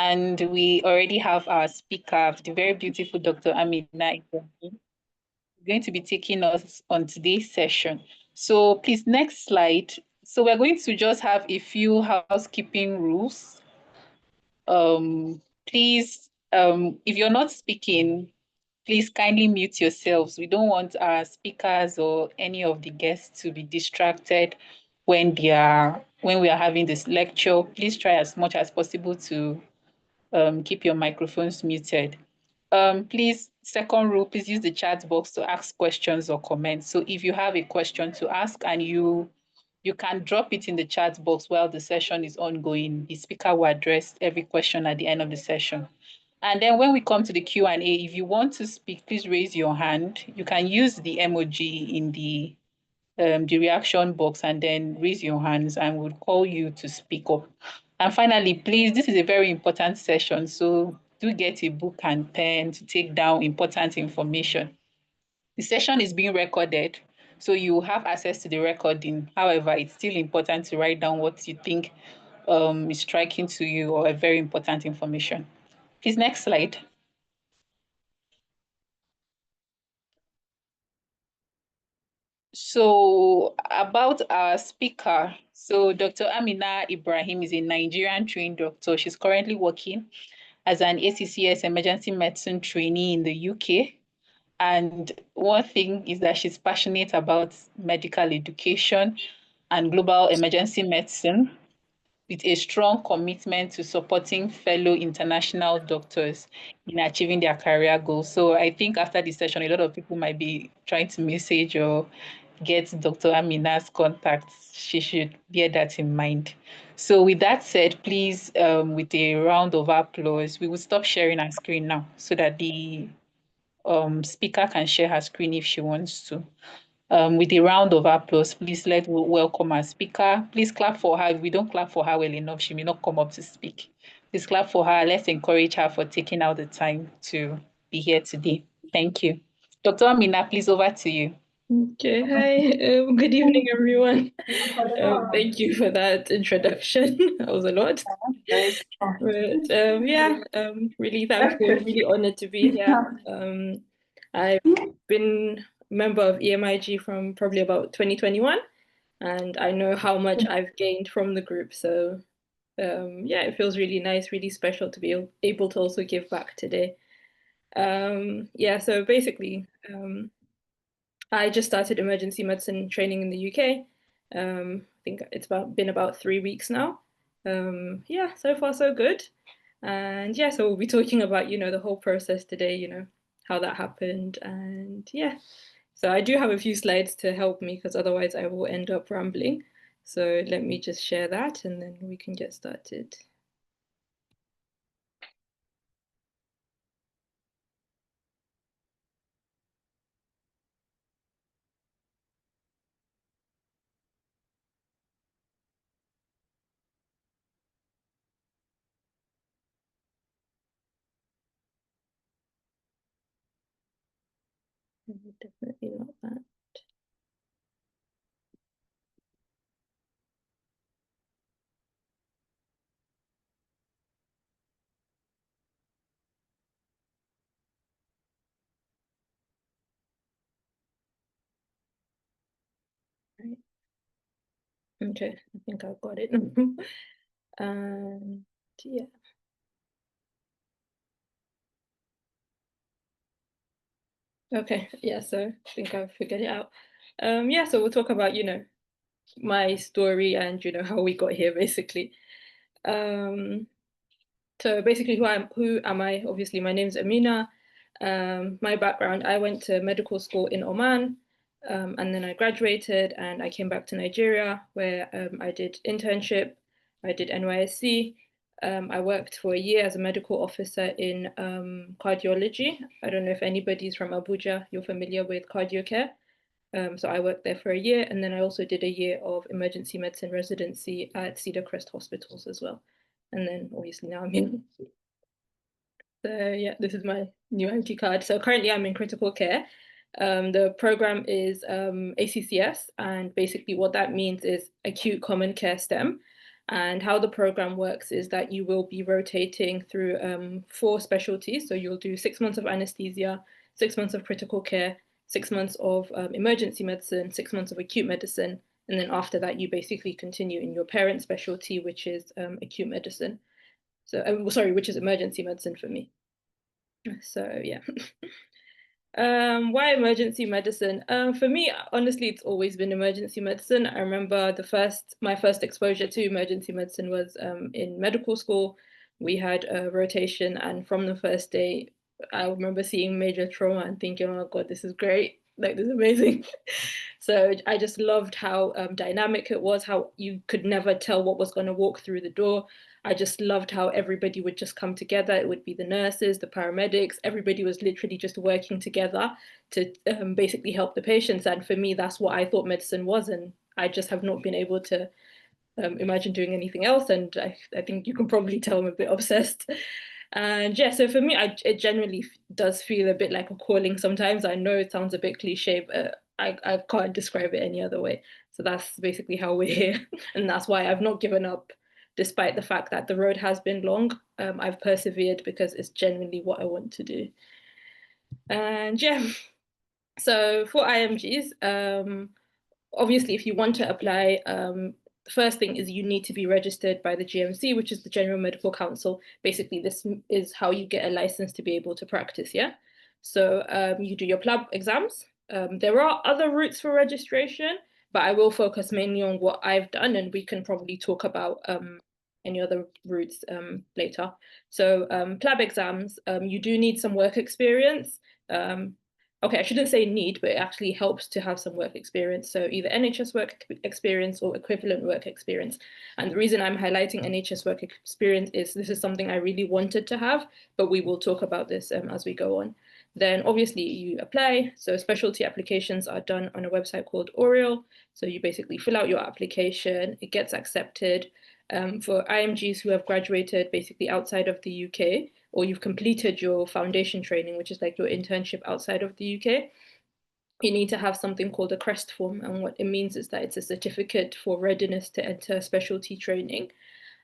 And we already have our speaker, the very beautiful Dr. Amina Ibrahim, going to be taking us on today's session. So please, next slide. So we're going to just have a few housekeeping rules. Please, if you're not speaking, please kindly mute yourselves. We don't want our speakers or any of the guests to be distracted when we are having this lecture. Please try as much as possible to keep your microphones muted. Please, second rule, please use the chat box to ask questions or comments. So if you have a question to ask and you can drop it in the chat box while the session is ongoing. The speaker will address every question at the end of the session. And then when we come to the Q&A, if you want to speak, please raise your hand. You can use the emoji in the reaction box and then raise your hands and we'll call you to speak up. And finally, please, this is a very important session, so do get a book and pen to take down important information. The session is being recorded, so you have access to the recording. However, it's still important to write down what you think is striking to you or a very important information. Please, next slide. So about our speaker, so Dr. Amina Ibrahim is a Nigerian trained doctor. She's currently working as an ACCS emergency medicine trainee in the UK. And one thing is that she's passionate about medical education and global emergency medicine, with a strong commitment to supporting fellow international doctors in achieving their career goals. So I think after this session, a lot of people might be trying to message or get Dr. Amina's contacts. She should bear that in mind. So with that said, please, with a round of applause, we will stop sharing our screen now so that the speaker can share her screen if she wants to. With a round of applause, please let's welcome our speaker. Please clap for her. If we don't clap for her well enough, she may not come up to speak. Please clap for her. Let's encourage her for taking out the time to be here today. Thank you. Dr. Amina, please over to you. Okay, hi. Good evening, everyone. Thank you for that introduction. That was a lot. But yeah, really thankful, really honored to be here. I've been a member of EMIG from probably about 2021, and I know how much I've gained from the group. So yeah, it feels really nice, really special to be able to also give back today. Yeah, so basically, I just started emergency medicine training in the UK. I think it's been about 3 weeks now. Yeah, so far so good. And yeah, so we'll be talking about, the whole process today, how that happened. And yeah, so I do have a few slides to help me because otherwise I will end up rambling. So let me just share that and then we can get started. Definitely not that. Right. Okay, I think I've got it. And yeah. Okay, yeah, so I think I've figured it out. Yeah, so we'll talk about, my story and, how we got here, basically. So basically, who am I? Obviously, my name's Amina. My background, I went to medical school in Oman, and then I graduated and I came back to Nigeria where I did internship, I did NYSC. I worked for a year as a medical officer in cardiology. I don't know if anybody's from Abuja, you're familiar with cardio care. So I worked there for a year, and then I also did a year of emergency medicine residency at Cedar Crest Hospitals as well. And then obviously now I'm in. So yeah, this is my new ID card. So currently I'm in critical care. The program is ACCS, and basically what that means is acute common care STEM. And how the program works is that you will be rotating through 4 specialties. So you'll do 6 months of anesthesia, 6 months of critical care, 6 months of emergency medicine, 6 months of acute medicine. And then after that, you basically continue in your parent specialty, which is acute medicine. So, sorry, which is emergency medicine for me. So, yeah. Why emergency medicine? For me, honestly, it's always been emergency medicine. I remember my first exposure to emergency medicine was in medical school. We had a rotation, and from the first day, I remember seeing major trauma and thinking, "Oh God, this is great! Like this is amazing." So I just loved how dynamic it was, how you could never tell what was going to walk through the door. I just loved how everybody would just come together. It would be the nurses, the paramedics, everybody was literally just working together to basically help the patients. And for me, that's what I thought medicine was. And I just have not been able to imagine doing anything else. And I think you can probably tell I'm a bit obsessed. And yeah, so for me, it generally does feel a bit like a calling sometimes. I know it sounds a bit cliche, but I can't describe it any other way. So that's basically how we're here. And that's why I've not given up, despite the fact that the road has been long. I've persevered because it's genuinely what I want to do. And yeah, so for IMGs, obviously, if you want to apply, the first thing is you need to be registered by the GMC, which is the General Medical Council. Basically, this is how you get a license to be able to practice, yeah? So you do your PLAB exams. There are other routes for registration, but I will focus mainly on what I've done, and we can probably talk about any other routes later. So PLAB exams, you do need some work experience. Okay, I shouldn't say need, but it actually helps to have some work experience. So either NHS work experience or equivalent work experience. And the reason I'm highlighting NHS work experience is this is something I really wanted to have, but we will talk about this as we go on. Then obviously you apply. So specialty applications are done on a website called Oriel. So you basically fill out your application, it gets accepted. For IMGs who have graduated basically outside of the UK, or you've completed your foundation training, which is like your internship outside of the UK, you need to have something called a CREST form. And what it means is that it's a certificate for readiness to enter specialty training.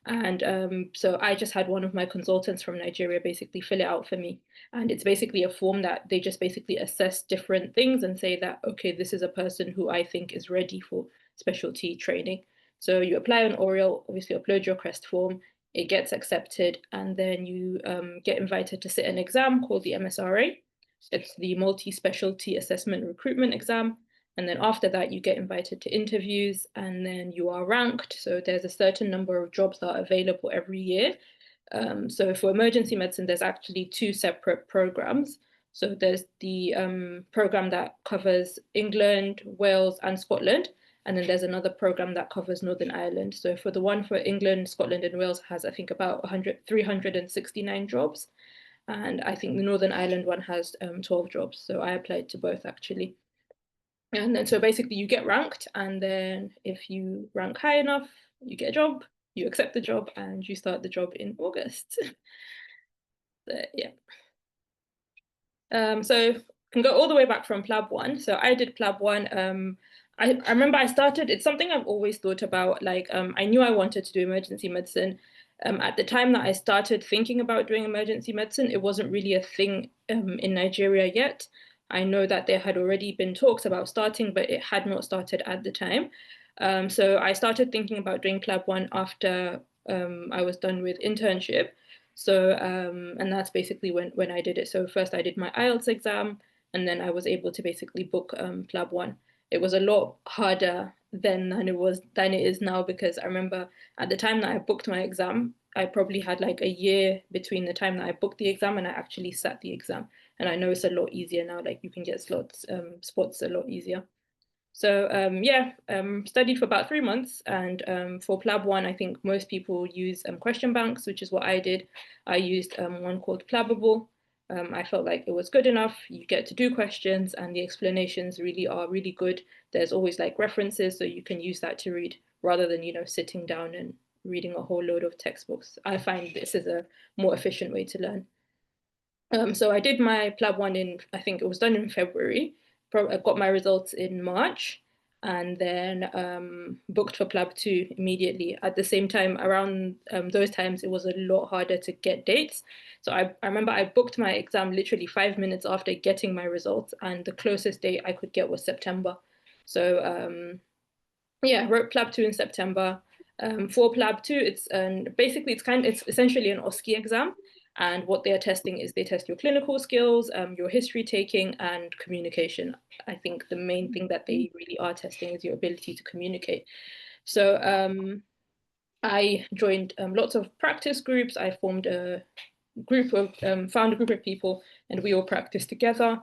And so I just had one of my consultants from Nigeria basically fill it out for me. And it's basically a form that they just basically assess different things and say that, okay, this is a person who I think is ready for specialty training. So you apply on Oriel, obviously upload your CREST form, it gets accepted, and then you get invited to sit an exam called the MSRA. It's the Multi-Specialty Assessment Recruitment Exam. And then after that, you get invited to interviews and then you are ranked. So there's a certain number of jobs that are available every year. So for emergency medicine, there's actually 2 separate programs. So there's the program that covers England, Wales, and Scotland. And then there's another program that covers Northern Ireland. So for the one for England, Scotland, and Wales has, I think, about 369 jobs. And I think the Northern Ireland one has 12 jobs. So I applied to both actually. And then so basically you get ranked, and then if you rank high enough, you get a job, you accept the job, and you start the job in August. But, yeah. So can go all the way back from PLAB 1. So I did PLAB 1. I remember I started, it's something I've always thought about. Like I knew I wanted to do emergency medicine. At the time that I started thinking about doing emergency medicine, it wasn't really a thing in Nigeria yet. I know that there had already been talks about starting, but it had not started at the time. So I started thinking about doing PLAB 1 after I was done with internship. So, and that's basically when I did it. So first I did my IELTS exam, and then I was able to basically book PLAB 1. It was a lot harder then than it is now, because I remember at the time that I booked my exam, I probably had like a year between the time that I booked the exam and I actually sat the exam. And I know it's a lot easier now, like you can get spots a lot easier. So yeah, studied for about 3 months, and for PLAB 1, I think most people use question banks, which is what I did. I used one called Plabable. I felt like it was good enough. You get to do questions, and the explanations really are really good. There's always like references, so you can use that to read rather than sitting down and reading a whole load of textbooks. I find this is a more efficient way to learn. So I did my PLAB 1 I think it was done in February. I got my results in March. and then booked for PLAB 2 immediately. At the same time, around those times, it was a lot harder to get dates. So I remember I booked my exam literally 5 minutes after getting my results, and the closest date I could get was September. So yeah, wrote PLAB 2 in September. For PLAB 2, it's essentially an OSCE exam. And what they are testing is they test your clinical skills, your history taking, and communication. I think the main thing that they really are testing is your ability to communicate. So I joined lots of practice groups. I found a group of people, and we all practiced together.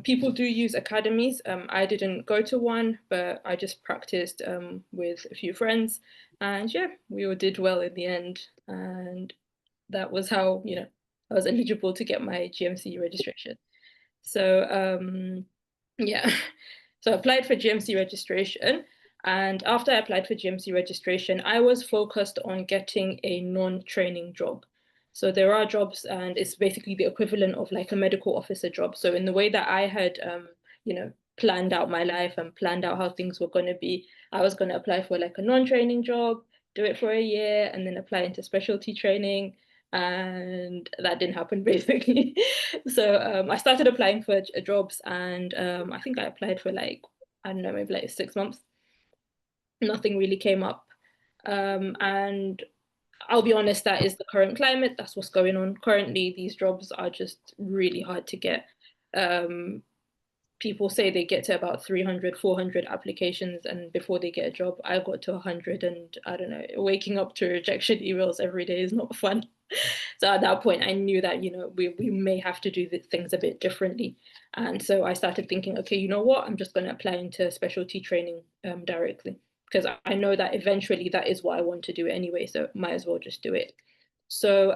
People do use academies. I didn't go to one, but I just practiced with a few friends, and yeah, we all did well in the end. And that was how, I was eligible to get my GMC registration. So yeah, so I applied for GMC registration. And after I applied for GMC registration, I was focused on getting a non-training job. So there are jobs, and it's basically the equivalent of like a medical officer job. So in the way that I had, planned out my life and planned out how things were going to be, I was going to apply for like a non-training job, do it for a year, and then apply into specialty training. And that didn't happen basically. So I started applying for jobs, and I think I applied for like, I don't know, maybe like 6 months. Nothing really came up. And I'll be honest, that is the current climate. That's what's going on currently. These jobs are just really hard to get. Um, People say they get to about 300, 400 applications, and before they get a job, I got to 100. And I don't know, waking up to rejection emails every day is not fun. So at that point, I knew that, we may have to do the things a bit differently. And so I started thinking, okay, you know what? I'm just going to apply into specialty training directly, because I know that eventually that is what I want to do anyway. So might as well just do it. So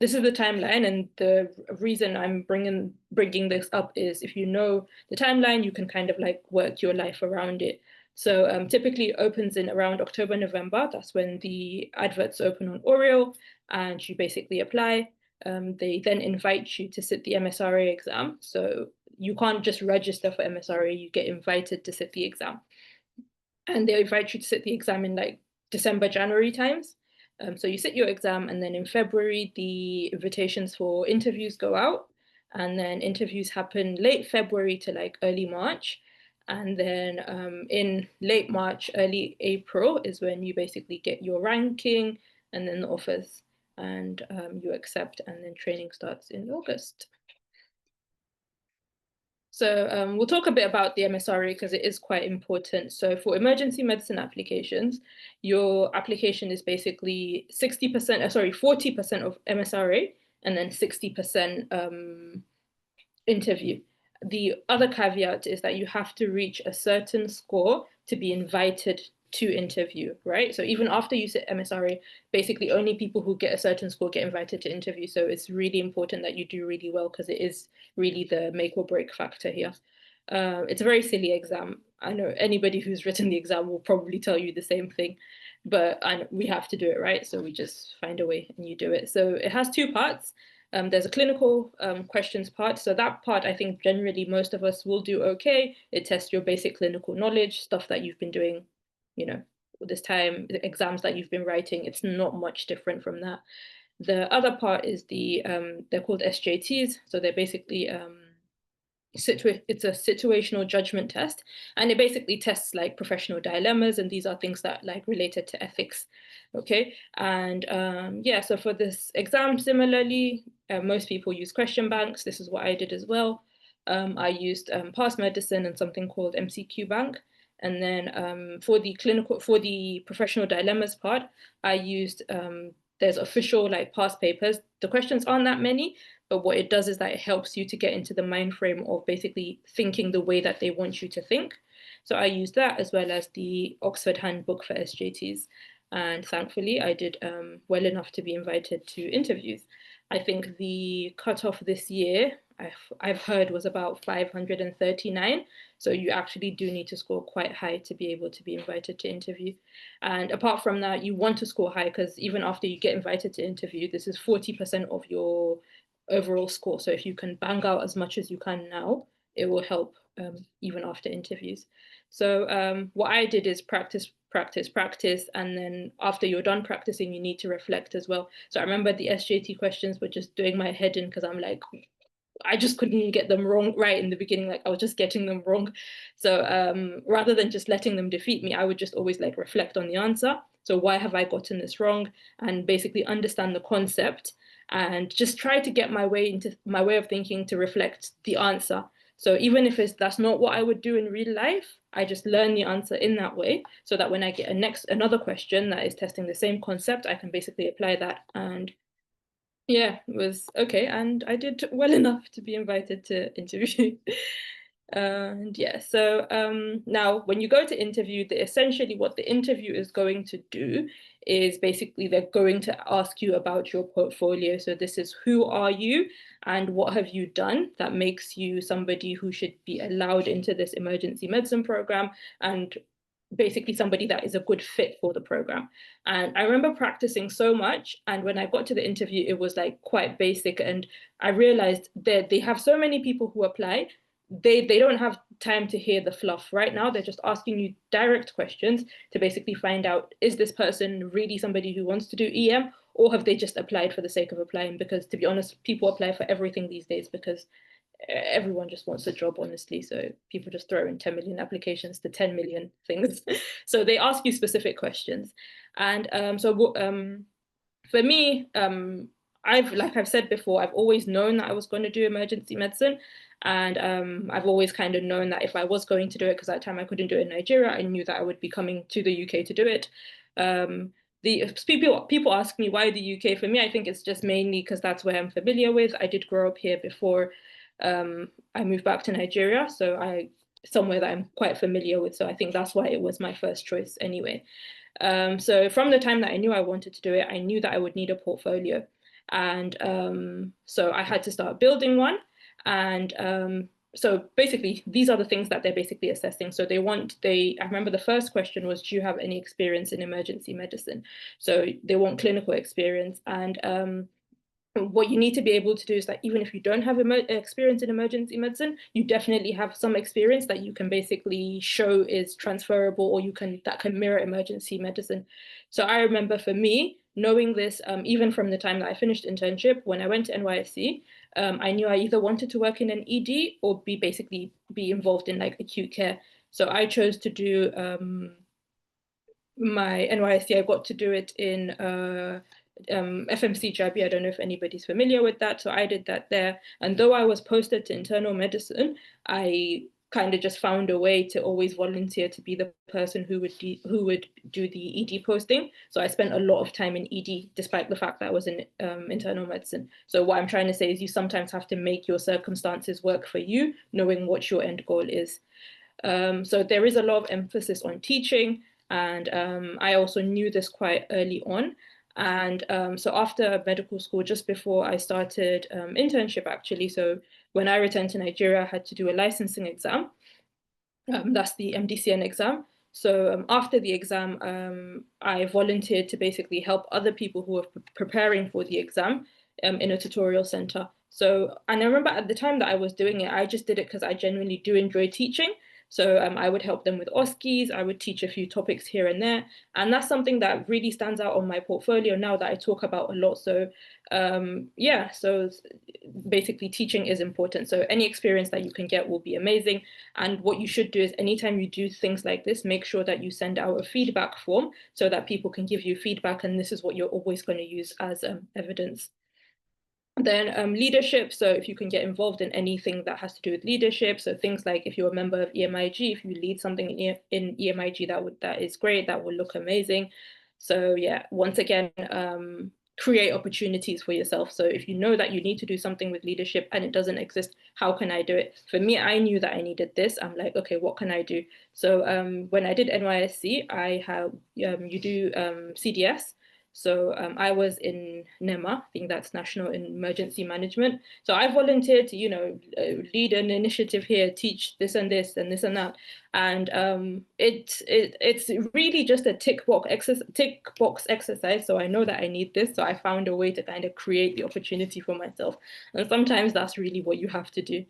this is the timeline, and the reason I'm bringing this up is if you know the timeline, you can kind of like work your life around it. So typically it opens in around October, November. That's when the adverts open on Oriel, and you basically apply. They then invite you to sit the MSRA exam. So you can't just register for MSRA, you get invited to sit the exam. And they invite you to sit the exam in like December, January times. So you sit your exam, and then in February, the invitations for interviews go out. And then interviews happen late February to like early March. And then in late March, early April is when you basically get your ranking and then the offers, and you accept, and then training starts in August. So we'll talk a bit about the MSRA because it is quite important. So for emergency medicine applications, your application is basically 60%, 40% of MSRA, and then 60% interview. The other caveat is that you have to reach a certain score to be invited to interview, right? So even after you sit MSRA, basically only people who get a certain score get invited to interview. So it's really important that you do really well, because it is really the make or break factor here. It's a very silly exam. I know anybody who's written the exam will probably tell you the same thing, but we have to do it, right? So we just find a way and you do it. So it has two parts. There's a clinical questions part. So that part, I think generally most of us will do okay. It tests your basic clinical knowledge, stuff that you've been doing, this time, the exams that you've been writing. It's not much different from that. The other part is they're called SJTs. So they're basically, it's a situational judgment test, and it basically tests like professional dilemmas, and these are things that like related to ethics. Okay, and yeah, so for this exam, similarly, most people use question banks. This is what I did as well. I used past medicine and something called MCQ bank. And then for the professional dilemmas part, I used there's official like past papers. The questions aren't that many, but what it does is that it helps you to get into the mind frame of basically thinking the way that they want you to think. So I used that as well as the Oxford Handbook for SJTs. And thankfully, I did well enough to be invited to interviews. I think the cutoff this year, I've heard, was about 539. So you actually do need to score quite high to be able to be invited to interview. And apart from that, you want to score high, because even after you get invited to interview, this is 40% of your overall score. So if you can bang out as much as you can now, it will help even after interviews. So what I did is practice, practice, practice, and then after you're done practicing, you need to reflect as well. So I remember the SJT questions were just doing my head in because I'm like, I just couldn't get them wrong right in the beginning. Like I was just getting them wrong. So rather than just letting them defeat me, I would just always like reflect on the answer. So why have I gotten this wrong? And basically understand the concept and just try to get my way of thinking to reflect the answer. So even if that's not what I would do in real life, I just learn the answer in that way so that when I get another question that is testing the same concept, I can basically apply that. And yeah, it was okay, and I did well enough to be invited to interview. And yeah, so now when you go to interview, essentially what the interview is going to do is basically they're going to ask you about your portfolio. So this is who are you and what have you done that makes you somebody who should be allowed into this emergency medicine program, and basically somebody that is a good fit for the program. And I remember practicing so much, and when I got to the interview it was like quite basic, and I realized that they have so many people who apply. They don't have time to hear the fluff right now. They're just asking you direct questions to basically find out, is this person really somebody who wants to do EM, or have they just applied for the sake of applying? Because to be honest, people apply for everything these days because everyone just wants a job, honestly. So people just throw in 10 million applications to 10 million things. So they ask you specific questions. And for me, like I've said before, I've always known that I was going to do emergency medicine. And I've always kind of known that if I was going to do it, because at the time I couldn't do it in Nigeria, I knew that I would be coming to the UK to do it. The people ask me why the UK. For me, I think it's just mainly because that's where I'm familiar with. I did grow up here before I moved back to Nigeria, so somewhere that I'm quite familiar with. So I think that's why it was my first choice anyway. So from the time that I knew I wanted to do it, I knew that I would need a portfolio. And so I had to start building one. And so basically, these are the things that they're basically assessing. So I remember the first question was, do you have any experience in emergency medicine? So they want clinical experience. And what you need to be able to do is that even if you don't have experience in emergency medicine, you definitely have some experience that you can basically show is transferable, or that can mirror emergency medicine. So I remember for me, knowing this, even from the time that I finished internship, when I went to NYSC, I knew I either wanted to work in an ED or basically be involved in like acute care. So I chose to do my NYSC. I got to do it in FMC Jabi. I don't know if anybody's familiar with that. So I did that there. And though I was posted to internal medicine, I kind of just found a way to always volunteer to be the person who would do the ED posting. So I spent a lot of time in ED, despite the fact that I was in internal medicine. So what I'm trying to say is you sometimes have to make your circumstances work for you, knowing what your end goal is. So there is a lot of emphasis on teaching, and I also knew this quite early on. And so after medical school, just before I started internship, actually, so when I returned to Nigeria, I had to do a licensing exam. That's the MDCN exam. So after the exam, I volunteered to basically help other people who were preparing for the exam in a tutorial center. So, and I remember at the time that I was doing it, I just did it because I genuinely do enjoy teaching. So I would help them with OSCEs, I would teach a few topics here and there. And that's something that really stands out on my portfolio now that I talk about a lot. So yeah, so basically teaching is important. So any experience that you can get will be amazing. And what you should do is anytime you do things like this, make sure that you send out a feedback form so that people can give you feedback. And this is what you're always going to use as evidence. Then leadership. So if you can get involved in anything that has to do with leadership, so things like if you're a member of EMIG, if you lead something in EMIG, that is great. That will look amazing. So yeah, once again, create opportunities for yourself. So if you know that you need to do something with leadership and it doesn't exist, how can I do it? For me, I knew that I needed this. I'm like, okay, what can I do? So when I did NYSC, I have you do CDS. So I was in NEMA, I think that's National Emergency Management. So I volunteered to, lead an initiative here, teach this and this and this and that. And it's really just a tick box exercise. So I know that I need this. So I found a way to kind of create the opportunity for myself. And sometimes that's really what you have to do.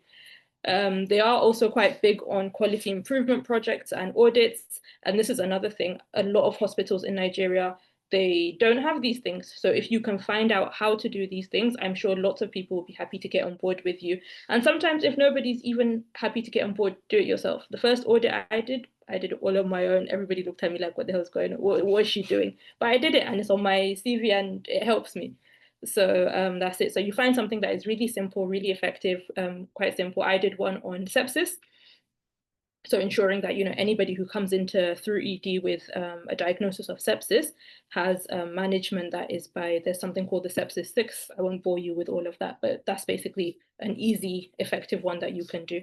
They are also quite big on quality improvement projects and audits. And this is another thing. A lot of hospitals in Nigeria, they don't have these things. So if you can find out how to do these things, I'm sure lots of people will be happy to get on board with you. And sometimes if nobody's even happy to get on board, do it yourself. The first audit I did it all on my own. Everybody looked at me like, what the hell's going on? What is she doing? But I did it and it's on my CV and it helps me. So that's it. So you find something that is really simple, really effective, quite simple. I did one on sepsis. So ensuring that, anybody who comes into through ED with a diagnosis of sepsis has management that is there's something called the sepsis 6. I won't bore you with all of that, but that's basically an easy, effective one that you can do.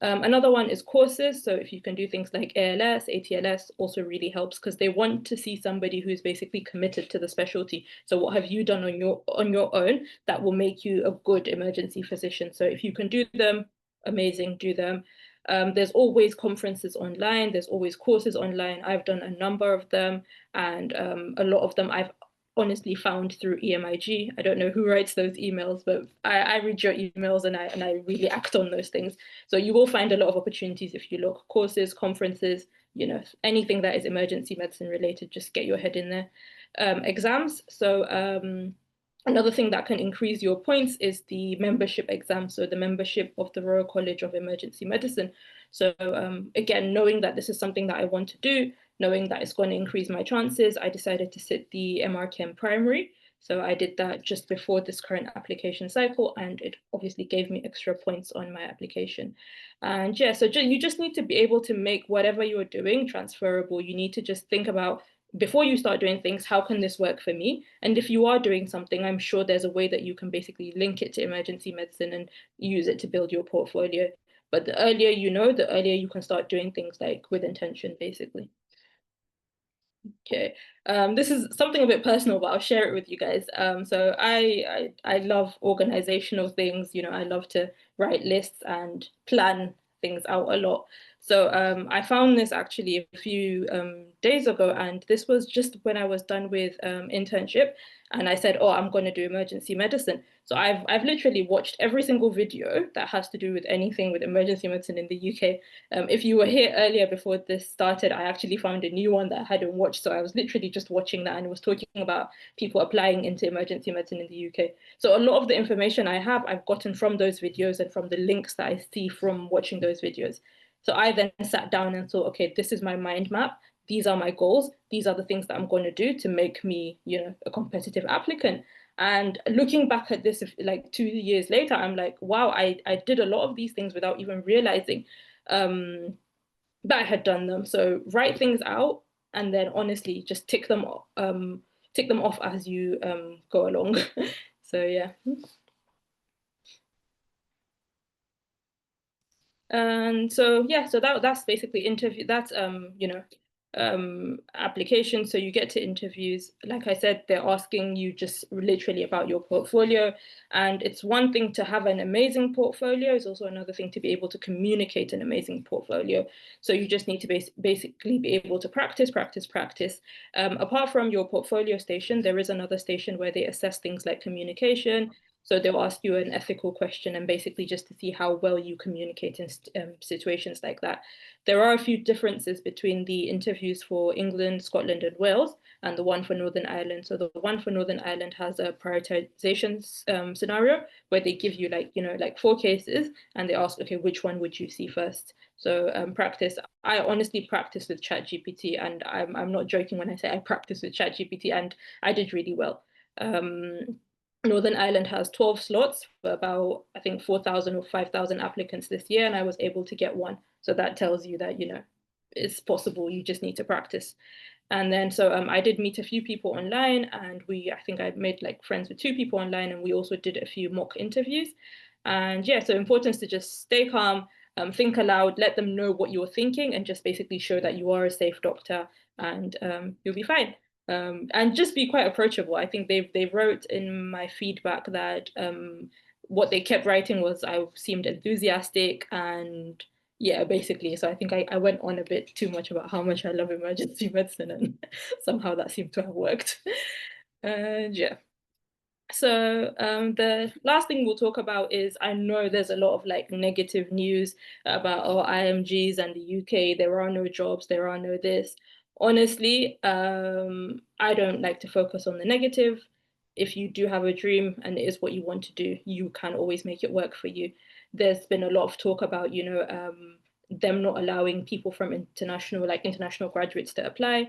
Another one is courses. So if you can do things like ALS, ATLS also really helps because they want to see somebody who's basically committed to the specialty. So what have you done on your own that will make you a good emergency physician? So if you can do them, amazing, do them. There's always conferences online. There's always courses online. I've done a number of them, and a lot of them I've honestly found through EMIG. I don't know who writes those emails, but I read your emails and I really act on those things. So you will find a lot of opportunities if you look, courses, conferences, anything that is emergency medicine related, just get your head in there. Exams. So another thing that can increase your points is the membership exam. So the membership of the Royal College of Emergency Medicine. So again, knowing that this is something that I want to do, knowing that it's going to increase my chances, I decided to sit the MRChem primary. So I did that just before this current application cycle, and it obviously gave me extra points on my application. And yeah, so you just need to be able to make whatever you're doing transferable. You need to just think about, before you start doing things, how can this work for me? And if you are doing something, I'm sure there's a way that you can basically link it to emergency medicine and use it to build your portfolio. But the earlier you know, the earlier you can start doing things like with intention, basically. Okay, this is something a bit personal, but I'll share it with you guys. So I love organizational things. I love to write lists and plan things out a lot. So I found this actually a few days ago, and this was just when I was done with internship, and I said, oh, I'm going to do emergency medicine. So I've literally watched every single video that has to do with anything with emergency medicine in the UK. If you were here earlier before this started, I actually found a new one that I hadn't watched. So I was literally just watching that and was talking about people applying into emergency medicine in the UK. So a lot of the information I have, I've gotten from those videos and from the links that I see from watching those videos. So I then sat down and thought, okay, this is my mind map. These are my goals. These are the things that I'm going to do to make me, a competitive applicant. And looking back at this, like 2 years later, I'm like, wow, I did a lot of these things without even realizing that I had done them. So write things out and then honestly just tick them off as you go along. So yeah. And so yeah, so that's basically interview. That's application. So you get to interviews. Like I said, they're asking you just literally about your portfolio. And it's one thing to have an amazing portfolio, it's also another thing to be able to communicate an amazing portfolio. So you just need to basically be able to practice, practice, practice. Apart from your portfolio station, there is another station where they assess things like communication. So they'll ask you an ethical question and basically just to see how well you communicate in situations like that. There are a few differences between the interviews for England, Scotland, and Wales and the one for Northern Ireland. So the one for Northern Ireland has a prioritization scenario where they give you like 4 cases and they ask, okay, which one would you see first? So practice. I honestly practice with ChatGPT, and I'm not joking when I say I practice with ChatGPT, and I did really well. Northern Ireland has 12 slots for about, I think, 4,000 or 5,000 applicants this year, and I was able to get one. So that tells you that, it's possible. You just need to practice. And then, so I did meet a few people online, and I think I made like friends with 2 people online, and we also did a few mock interviews. And yeah, so important to just stay calm, think aloud, let them know what you're thinking, and just basically show that you are a safe doctor, and you'll be fine. And just be quite approachable. I think they wrote in my feedback that what they kept writing was I seemed enthusiastic and yeah, basically. So I think I went on a bit too much about how much I love emergency medicine, and somehow that seemed to have worked. And yeah. So the last thing we'll talk about is I know there's a lot of like negative news about IMGs and the UK. There are no jobs, there are no this. Honestly, I don't like to focus on the negative. If you do have a dream and it is what you want to do, you can always make it work for you. There's been a lot of talk about, them not allowing people from international graduates to apply.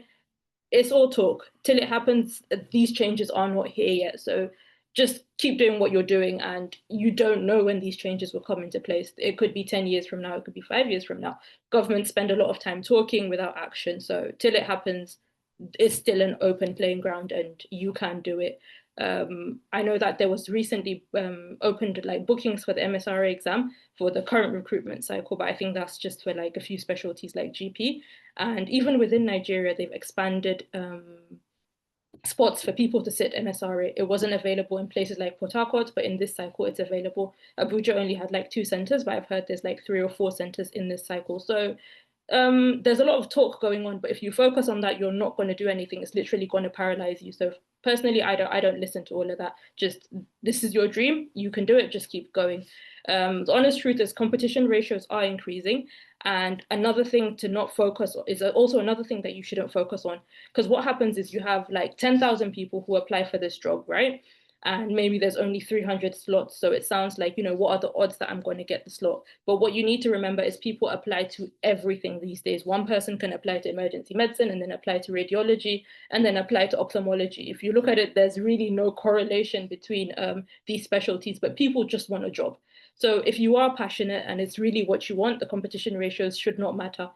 It's all talk. Till it happens, these changes are not here yet. So just keep doing what you're doing, and you don't know when these changes will come into place. It could be 10 years from now, it could be 5 years from now. Governments spend a lot of time talking without action. So till it happens, it's still an open playing ground and you can do it. I know that there was recently opened like bookings for the MSRA exam for the current recruitment cycle, but I think that's just for like a few specialties like GP. And even within Nigeria, they've expanded spots for people to sit MSRA. It wasn't available in places like Port Harcourt, but in this cycle, it's available. Abuja only had like 2 centers, but I've heard there's like 3 or 4 centers in this cycle. So there's a lot of talk going on, but if you focus on that, you're not going to do anything. It's literally going to paralyze you. So personally, I don't listen to all of that. Just this is your dream, you can do it, just keep going. The honest truth is competition ratios are increasing. And another thing to not focus on is also another thing that you shouldn't focus on. Because what happens is you have like 10,000 people who apply for this job, right? And maybe there's only 300 slots. So it sounds like, what are the odds that I'm going to get the slot? But what you need to remember is people apply to everything these days. One person can apply to emergency medicine and then apply to radiology and then apply to ophthalmology. If you look at it, there's really no correlation between these specialties, but people just want a job. So if you are passionate and it's really what you want, the competition ratios should not matter.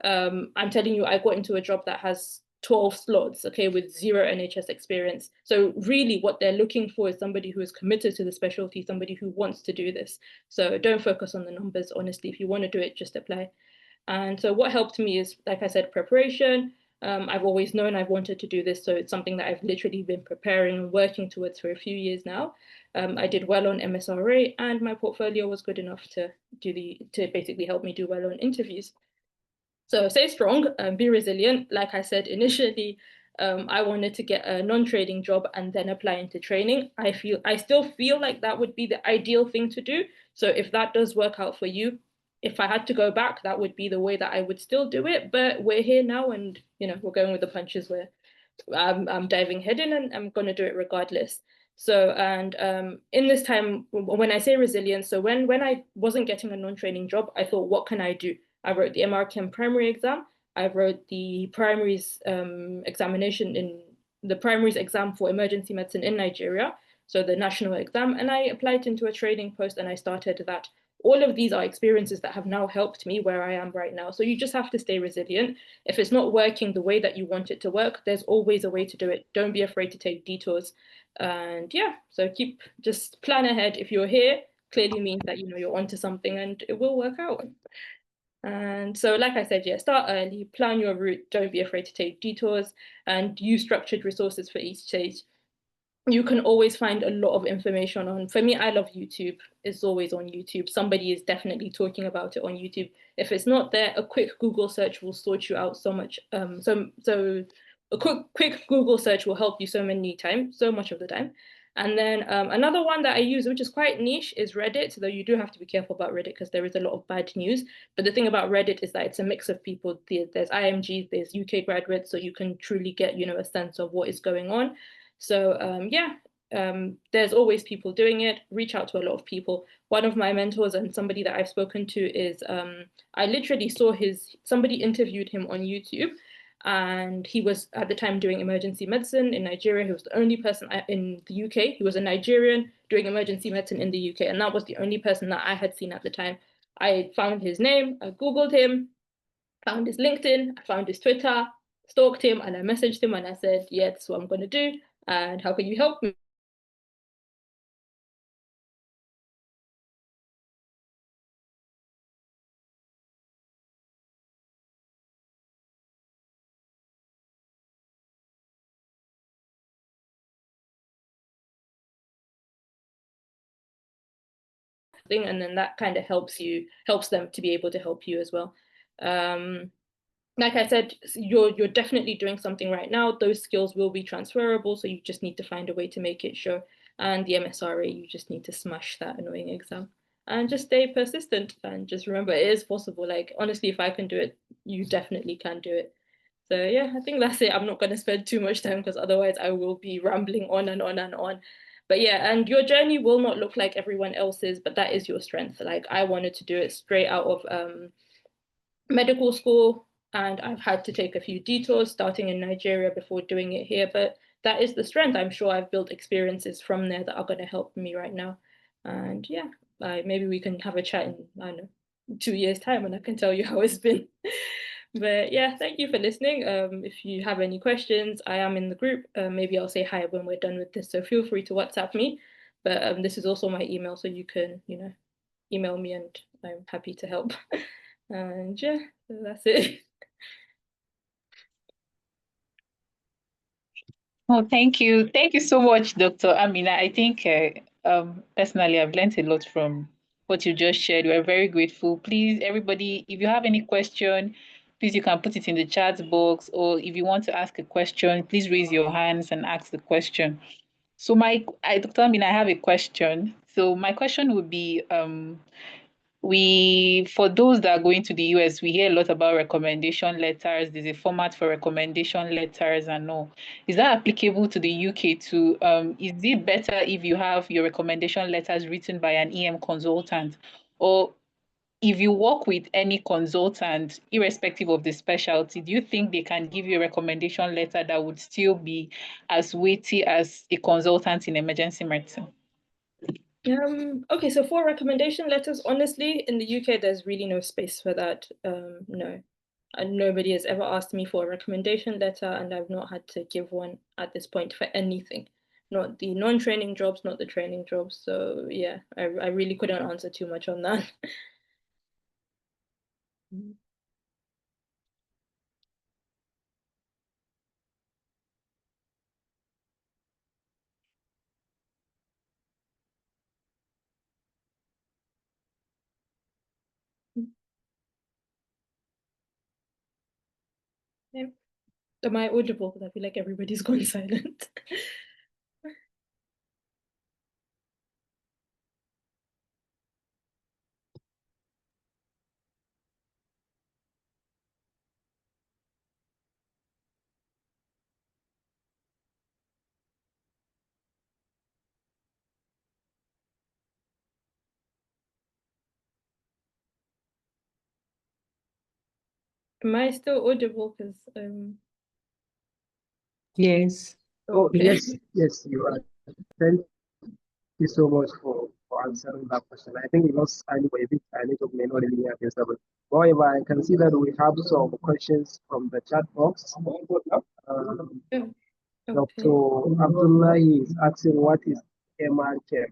I'm telling you, I got into a job that has 12 slots, okay, with zero NHS experience. So really what they're looking for is somebody who is committed to the specialty, somebody who wants to do this. So don't focus on the numbers, honestly. If you want to do it, just apply. And so what helped me is, like I said, preparation. I've always known I've wanted to do this, so it's something that I've literally been preparing and working towards for a few years now. I did well on MSRA, and my portfolio was good enough to basically help me do well on interviews. So stay strong, be resilient. Like I said initially, I wanted to get a non-trading job and then apply into training. I still feel like that would be the ideal thing to do. So if that does work out for you, if I had to go back, that would be the way that I would still do it. But we're here now, and we're going with the punches. Where I'm diving head in, and I'm going to do it regardless. So, and in this time, when I say resilience, so when I wasn't getting a non-training job, I thought, what can I do? I wrote the MRChem primary exam. I wrote the primaries examination in the primaries exam for emergency medicine in Nigeria, so the national exam, and I applied into a training post and I started that. All of these are experiences that have now helped me where I am right now. So you just have to stay resilient. If it's not working the way that you want it to work, there's always a way to do it. Don't be afraid to take detours. And yeah, so just plan ahead. If you're here, clearly means that you're onto something and it will work out. And so, like I said, yeah, start early, plan your route, don't be afraid to take detours, and use structured resources for each stage. You can always find a lot of information on. For me, I love YouTube. It's always on YouTube. Somebody is definitely talking about it on YouTube. If it's not there, a quick Google search will sort you out so much. So a quick Google search will help you so much of the time. And then another one that I use, which is quite niche, is Reddit, though you do have to be careful about Reddit because there is a lot of bad news. But the thing about Reddit is that it's a mix of people. There's IMG, there's UK graduates, so you can truly get, a sense of what is going on. So yeah, there's always people doing it. Reach out to a lot of people. One of my mentors and somebody that I've spoken to is I literally saw somebody interviewed him on YouTube, and he was at the time doing emergency medicine in Nigeria. He was the only person in the UK. He was a Nigerian doing emergency medicine in the UK, and that was the only person that I had seen at the time. I found his name, I Googled him, found his LinkedIn, I found his Twitter, stalked him, and I messaged him and I said, yeah, that's what I'm going to do. And how can you help me? And then that kind of helps them to be able to help you as well. Like I said, you're definitely doing something right now. Those skills will be transferable, so you just need to find a way to make it show. And the MSRA, you just need to smash that annoying exam and just stay persistent and just remember it is possible. Like, honestly, if I can do it, you definitely can do it. So yeah, I think that's it. I'm not going to spend too much time because otherwise I will be rambling on and on and on. But yeah, and your journey will not look like everyone else's, but that is your strength. Like, I wanted to do it straight out of medical school, and I've had to take a few detours starting in Nigeria before doing it here. But that is the strength. I'm sure I've built experiences from there that are going to help me right now. And yeah, maybe we can have a chat in, I don't know, 2 years' time and I can tell you how it's been. But yeah, thank you for listening. If you have any questions, I am in the group. Maybe I'll say hi when we're done with this. So feel free to WhatsApp me. But this is also my email, so you can, email me and I'm happy to help. And yeah, so that's it. Oh, thank you. Thank you so much, Dr. Amina. I think personally, I've learned a lot from what you just shared. We're very grateful. Please, everybody, if you have any question, please you can put it in the chat box, or if you want to ask a question, please raise your hands and ask the question. So Dr. Amina, I have a question. So my question would be, for those that are going to the US, we hear a lot about recommendation letters. There's a format for recommendation letters and all. Is that applicable to the UK too? Is it better if you have your recommendation letters written by an EM consultant? Or if you work with any consultant, irrespective of the specialty, do you think they can give you a recommendation letter that would still be as weighty as a consultant in emergency medicine? Okay, so for recommendation letters, honestly, in the UK, there's really no space for that. No. And nobody has ever asked me for a recommendation letter, and I've not had to give one at this point for anything. Not the non-training jobs, not the training jobs. So yeah, I really couldn't answer too much on that. Yeah. Am I audible? Because I feel like everybody's gone silent. Am I still audible? Because Yes. oh, okay. Yes, you are. Thank you so much for answering that question. I think it was anyway, I network may not really have stable. However, I can see that we have some questions from the chat box. Um, Okay. Dr. Abdullah is asking what is MRK?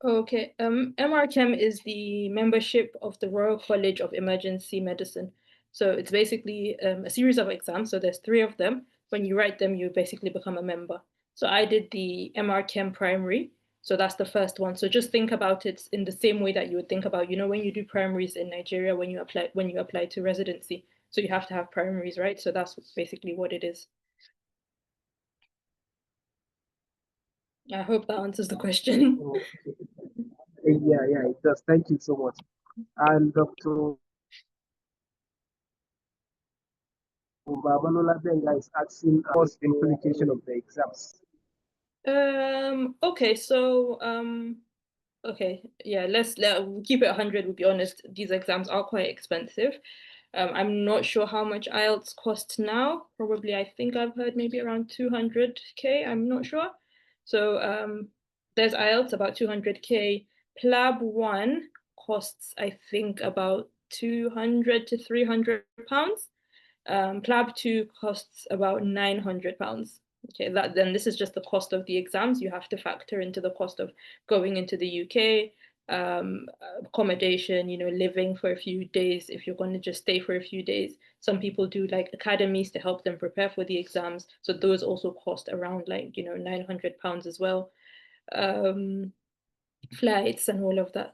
Okay. MRChem is the membership of the Royal College of Emergency Medicine. So it's basically a series of exams. So there's 3 of them. When you write them, you basically become a member. So I did the MRChem primary. So that's the first one. So just think about it in the same way that you would think about, when you do primaries in Nigeria when you apply to residency. So you have to have primaries, right? So that's basically what it is. I hope that answers the question. Yeah, it does. Thank you so much. And Dr. Babalola Benga is asking what's the implication of the exams? Okay, so okay, yeah, let's keep it 100. We'll be honest, these exams are quite expensive. I'm not sure how much IELTS costs now. Probably, I think I've heard maybe around 200K. I'm not sure. So there's IELTS about 200K. PLAB 1 costs, I think, about 200 to 300 pounds. PLAB 2 costs about £900. Okay, then this is just the cost of the exams. You have to factor into the cost of going into the UK, accommodation, living for a few days if you're going to just stay for a few days. Some people do like academies to help them prepare for the exams. So those also cost around like, £900 as well. Flights and all of that.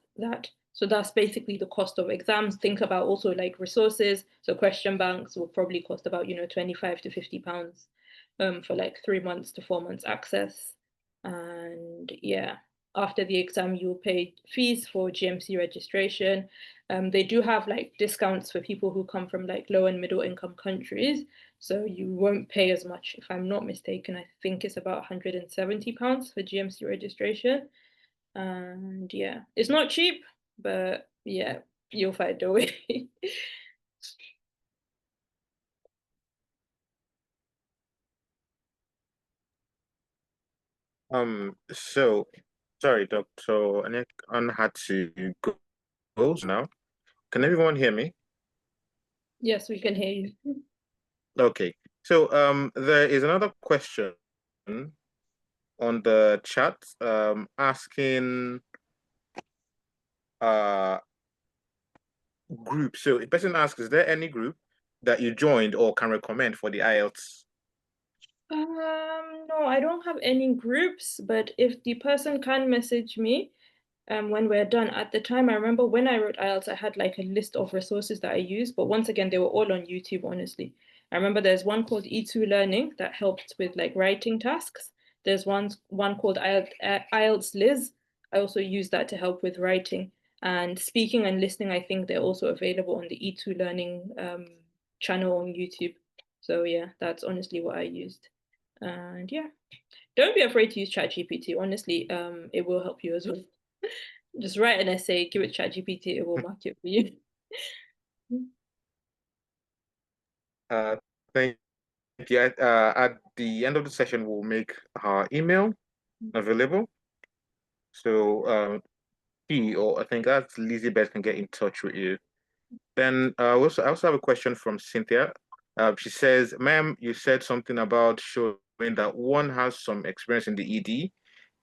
So that's basically the cost of exams. Think about also like resources. So question banks will probably cost about, 25 to £50 for like 3 months to 4 months access. And yeah, after the exam, you'll pay fees for GMC registration. They do have like discounts for people who come from like low and middle income countries. So you won't pay as much. If I'm not mistaken, I think it's about £170 for GMC registration. And yeah, it's not cheap, but yeah, you'll find a way. So sorry, Dr. Anek had to go now. Can everyone hear me? Yes, we can hear you. Okay. So there is another question on the chat asking group. So a person asks, is there any group that you joined or can recommend for the IELTS? No, I don't have any groups, but if the person can message me, when we're done. At the time, I remember when I wrote IELTS, I had like a list of resources that I used, but once again, they were all on YouTube, honestly. I remember there's one called E2 Learning that helped with like writing tasks. There's one called IELTS Liz. I also use that to help with writing. And speaking and listening, I think they're also available on the E2 Learning channel on YouTube. So yeah, that's honestly what I used. And yeah, don't be afraid to use ChatGPT. Honestly, it will help you as well. Just write an essay, give it ChatGPT, it will mark it for you. Thank you. At the end of the session, we'll make her email available. So he or I think that's Lizzie can get in touch with you. Then I also have a question from Cynthia. She says, ma'am, you said something about showing that one has some experience in the ED.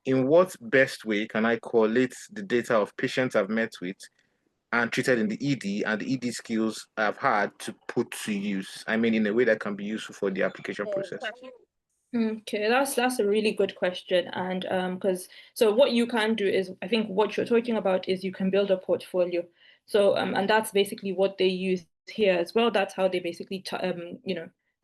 In what best way can I correlate the data of patients I've met with and treated in the ED and the ED skills I've had to put to use? I mean, in a way that can be useful for the application process. Okay, that's a really good question. And because so what you can do is I think what you're talking about is you can build a portfolio. So and that's basically what they use here as well. That's how they basically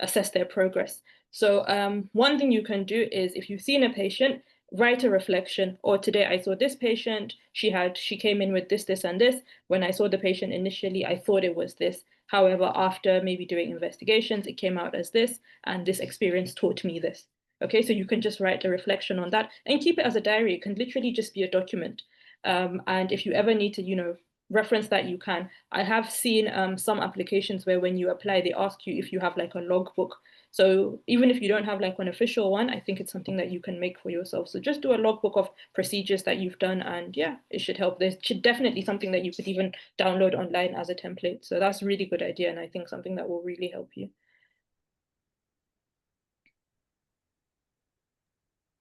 assess their progress. So one thing you can do is if you've seen a patient, write a reflection. Or today I saw this patient, she came in with this, and this. When I saw the patient initially, I thought it was this. However, after maybe doing investigations, it came out as this, and this experience taught me this. Okay, so you can just write a reflection on that and keep it as a diary. It can literally just be a document. And if you ever need to, reference that, you can. I have seen some applications where when you apply, they ask you if you have like a logbook. So even if you don't have like an official one, I think it's something that you can make for yourself. So just do a logbook of procedures that you've done, and yeah, it should help. There's definitely something that you could even download online as a template. So that's a really good idea, and I think something that will really help you.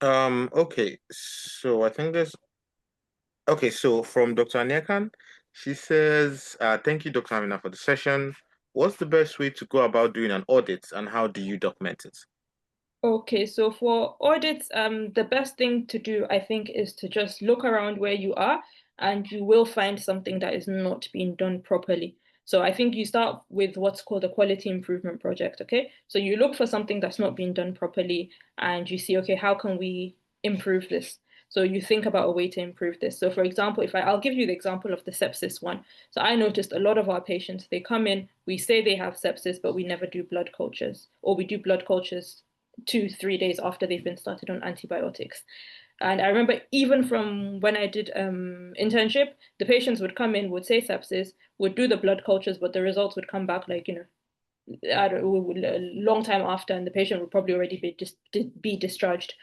Okay, so I think there's okay, so from Dr. Anyakan, she says, thank you, Dr. Amina, for the session. What's the best way to go about doing an audit and how do you document it? Okay, so for audits, the best thing to do, I think, is to just look around where you are and you will find something that is not being done properly. So I think you start with what's called a quality improvement project, okay? So you look for something that's not being done properly and you see, okay, how can we improve this? So you think about a way to improve this. So for example, I'll give you the example of the sepsis one. So I noticed a lot of our patients, they come in, we say they have sepsis, but we never do blood cultures, or we do blood cultures 2-3 days after they've been started on antibiotics. And I remember even from when I did internship, the patients would come in, would say sepsis, would do the blood cultures, but the results would come back like, I don't know, a long time after, and the patient would probably already be discharged.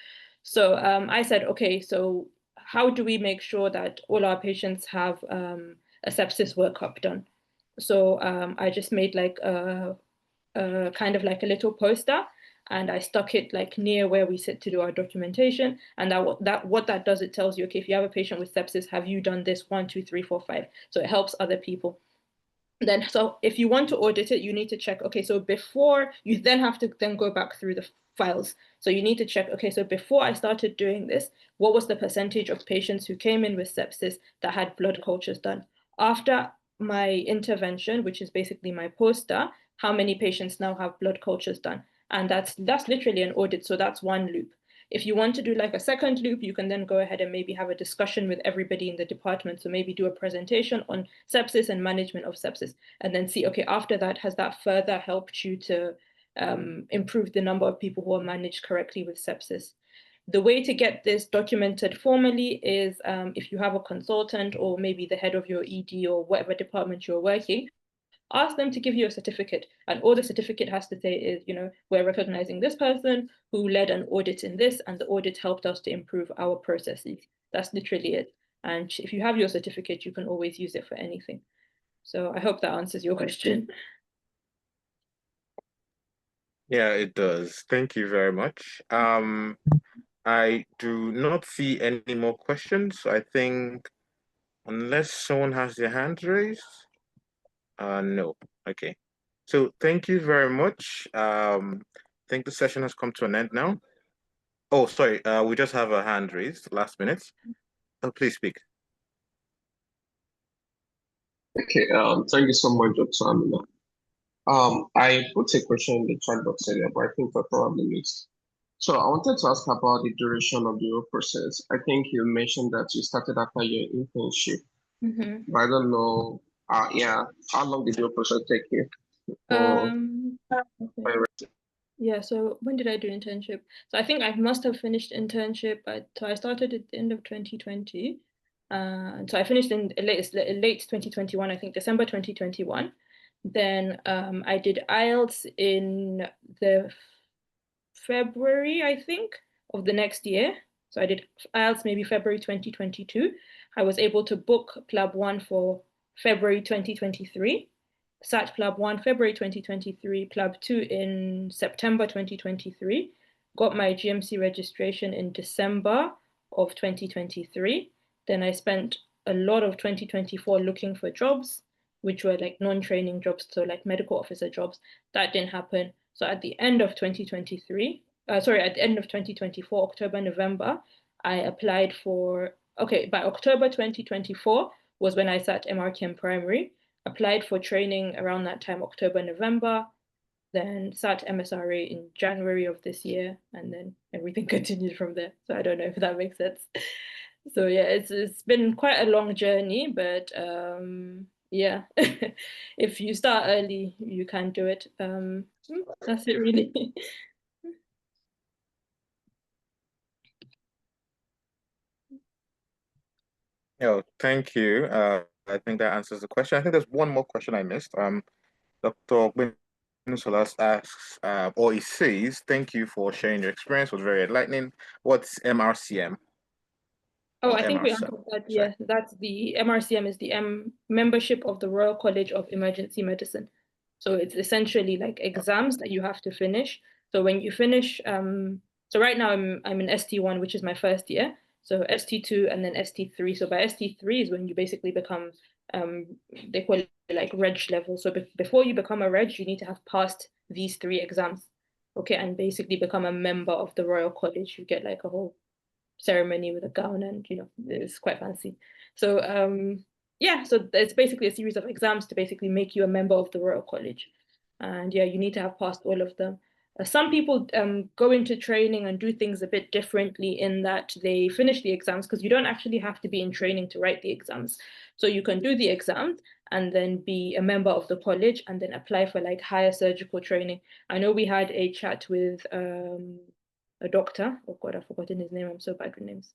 So I said, okay, so how do we make sure that all our patients have a sepsis workup done? So I just made like kind of like a little poster and I stuck it like near where we sit to do our documentation. And what that does, it tells you, okay, if you have a patient with sepsis, have you done this 1, 2, 3, 4, 5? So it helps other people. Then, so if you want to audit it, you need to check, okay, so before you then have to then go back through the files. So you need to check, okay, so before I started doing this, what was the percentage of patients who came in with sepsis that had blood cultures done? After my intervention, which is basically my poster, how many patients now have blood cultures done? And that's literally an audit. So that's one loop. If you want to do like a second loop, you can then go ahead and maybe have a discussion with everybody in the department. So maybe do a presentation on sepsis and management of sepsis, and then see, okay, after that, has that further helped you to improve the number of people who are managed correctly with sepsis? The way to get this documented formally is if you have a consultant or maybe the head of your ED or whatever department you're working, ask them to give you a certificate. And all the certificate has to say is, we're recognizing this person who led an audit in this, and the audit helped us to improve our processes. That's literally it. And if you have your certificate, you can always use it for anything. So I hope that answers your question. Yeah, it does. Thank you very much. I do not see any more questions. I think unless someone has their hand raised. No. Okay. So thank you very much. I think the session has come to an end now. Oh, sorry. We just have a hand raised last minute. Oh, please speak. Okay. Thank you so much, Dr. Amina. I put a question in the chat box earlier, but I think I probably missed. So I wanted to ask about the duration of the whole process. I think you mentioned that you started after your internship, but I don't know. Yeah, how long did your process take you? Okay. Yeah, so when did I do internship? So I think I must have finished internship, so I started at the end of 2020. So I finished in late 2021, I think December 2021. Then I did IELTS in the February, I think, of the next year. So I did IELTS maybe February 2022. I was able to book PLAB 1 for February 2023. SAT PLAB 1 February 2023, PLAB 2 in September 2023. Got my GMC registration in December of 2023. Then I spent a lot of 2024 looking for jobs, which were like non-training jobs, so like medical officer jobs. That didn't happen. So at the end of 2023, at the end of 2024, October, November, I applied for, by October 2024 was when I sat MRChem primary, applied for training around that time, October, November, then sat MSRA in January of this year, and then everything continued from there. So I don't know if that makes sense. So yeah, it's been quite a long journey, but yeah, if you start early, you can do it. That's it really. Oh, thank you. I think that answers the question. I think there's one more question I missed. Dr. Solas asks, or he says, thank you for sharing your experience. It was very enlightening. What's MRCM? Oh, I think we answered that. Yeah, that's the MRCM is the membership of the Royal College of Emergency Medicine. So it's essentially like exams that you have to finish. So when you finish, so right now I'm in ST1, which is my first year. So ST2 and then ST3. So by ST3 is when you basically become, they call it like reg level. So before you become a reg, you need to have passed these 3 exams. Okay, and basically become a member of the Royal College. You get like a whole ceremony with a gown, and it's quite fancy. So yeah, so it's basically a series of exams to basically make you a member of the Royal College. And yeah, you need to have passed all of them. Some people go into training and do things a bit differently in that they finish the exams, because you don't actually have to be in training to write the exams. So you can do the exams and then be a member of the college and then apply for like higher surgical training. I know we had a chat with a doctor. Oh God, I've forgotten his name. I'm so bad with names.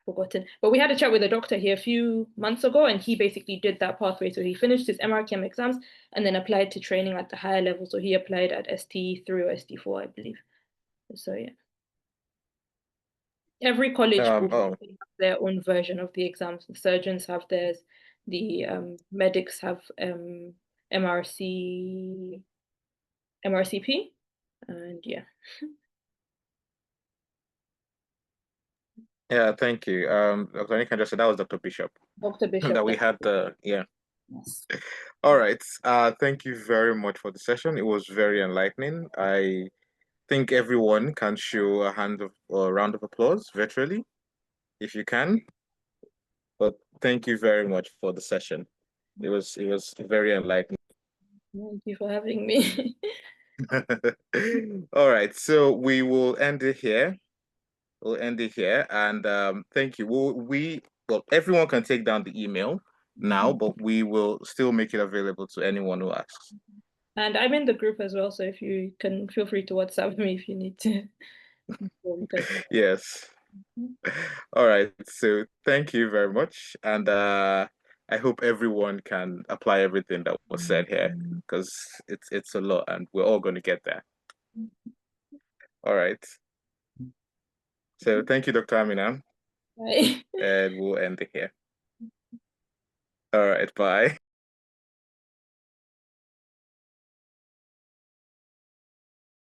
Forgotten. But we had a chat with a doctor here a few months ago, and he basically did that pathway. So he finished his MRChem exams and then applied to training at the higher level. So he applied at ST3 or ST4, I believe. So yeah. Every college will have their own version of the exams. The surgeons have theirs. The medics have MRCP, and yeah. Yeah, thank you. Dr. Nikan just said that was Dr. Bishop. Dr. Bishop. That we had yeah. Yes. All right. Thank you very much for the session. It was very enlightening. I think everyone can show a round of applause virtually, if you can. But thank you very much for the session. It was very enlightening. Thank you for having me. All right, so we will end it here. We'll end it here, and thank you. Well, everyone can take down the email now, but we will still make it available to anyone who asks. And I'm in the group as well, so if you can feel free to WhatsApp me if you need to. Yes. All right. So thank you very much, and I hope everyone can apply everything that was said here because it's a lot, and we're all going to get there. All right. So thank you, Dr. Amina. Bye. And we'll end it here. All right. Bye.